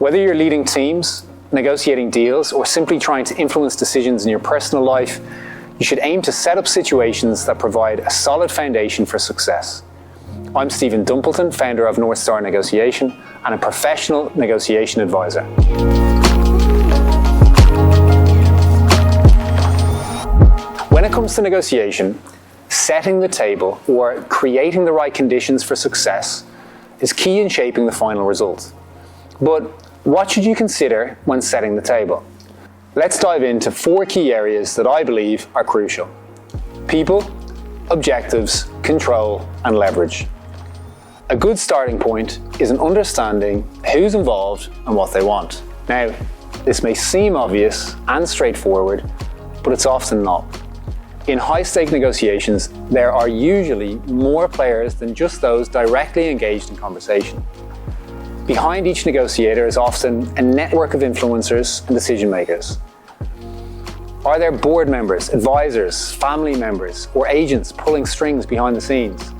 Whether you're leading teams, negotiating deals, or simply trying to influence decisions in your personal life, you should aim to set up situations that provide a solid foundation for success. I'm Stephen Dumpleton, founder of North Star Negotiation and a professional negotiation advisor. When it comes to negotiation, setting the table or creating the right conditions for success is key in shaping the final result. But what should you consider when setting the table? Let's dive into 4 key areas that I believe are crucial: people, objectives, control, and leverage. A good starting point is an understanding who's involved and what they want. Now, this may seem obvious and straightforward, but it's often not. In high-stake negotiations, there are usually more players than just those directly engaged in conversation. Behind each negotiator is often a network of influencers and decision makers. Are there board members, advisors, family members, or agents pulling strings behind the scenes?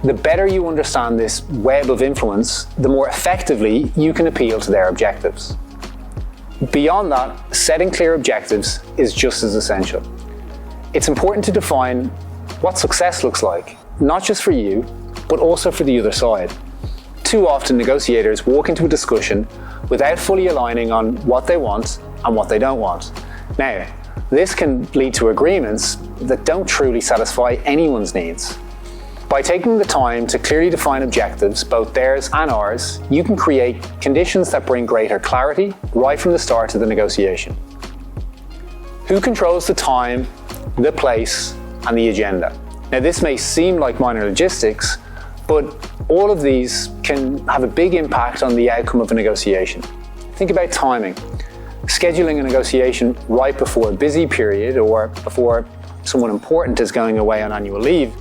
The better you understand this web of influence, the more effectively you can appeal to their objectives. Beyond that, setting clear objectives is just as essential. It's important to define what success looks like, not just for you, but also for the other side. Too often, negotiators walk into a discussion without fully aligning on what they want and what they don't want. Now, this can lead to agreements that don't truly satisfy anyone's needs. By taking the time to clearly define objectives, both theirs and ours, you can create conditions that bring greater clarity right from the start of the negotiation. Who controls the time, the place, and the agenda? Now, this may seem like minor logistics, but all of these can have a big impact on the outcome of a negotiation. Think about timing. Scheduling a negotiation right before a busy period or before someone important is going away on annual leave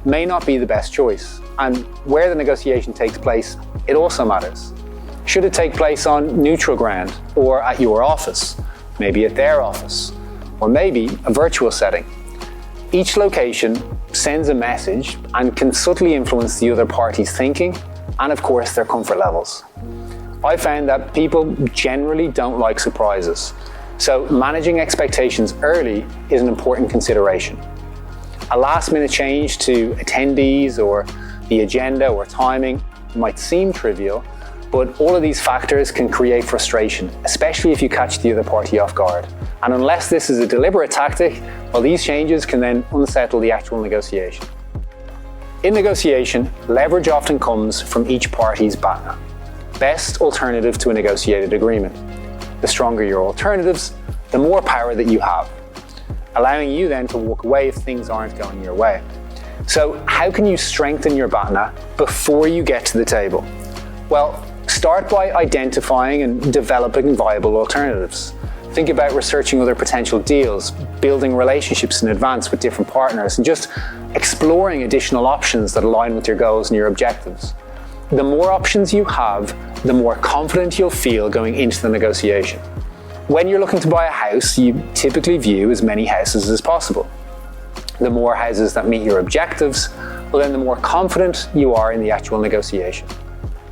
may not be the best choice. And where the negotiation takes place, it also matters. Should it take place on neutral ground or at your office, maybe at their office, or maybe a virtual setting? Each location sends a message and can subtly influence the other party's thinking and, of course, their comfort levels. I found that people generally don't like surprises, so managing expectations early is an important consideration. A last-minute change to attendees or the agenda or timing might seem trivial, but all of these factors can create frustration, especially if you catch the other party off guard. And unless this is a deliberate tactic, well, these changes can then unsettle the actual negotiation. In negotiation, leverage often comes from each party's BATNA, best alternative to a negotiated agreement. The stronger your alternatives, the more power that you have, allowing you then to walk away if things aren't going your way. So how can you strengthen your BATNA before you get to the table? Well, start by identifying and developing viable alternatives. Think about researching other potential deals, building relationships in advance with different partners, and just exploring additional options that align with your goals and your objectives. The more options you have, the more confident you'll feel going into the negotiation. When you're looking to buy a house, you typically view as many houses as possible. The more houses that meet your objectives, well then the more confident you are in the actual negotiation.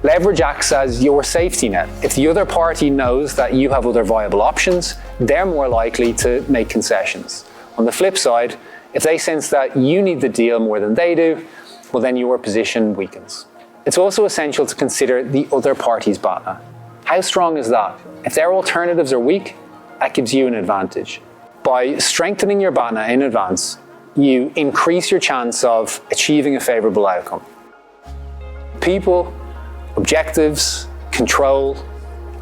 Leverage acts as your safety net. If the other party knows that you have other viable options, they're more likely to make concessions. On the flip side, if they sense that you need the deal more than they do, well then your position weakens. It's also essential to consider the other party's BATNA. How strong is that? If their alternatives are weak, that gives you an advantage. By strengthening your BATNA in advance, you increase your chance of achieving a favorable outcome. People, objectives, control,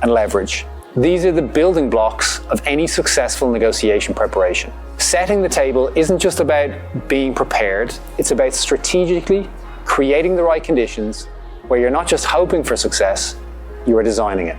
and leverage. These are the building blocks of any successful negotiation preparation. Setting the table isn't just about being prepared, it's about strategically creating the right conditions where you're not just hoping for success, you are designing it.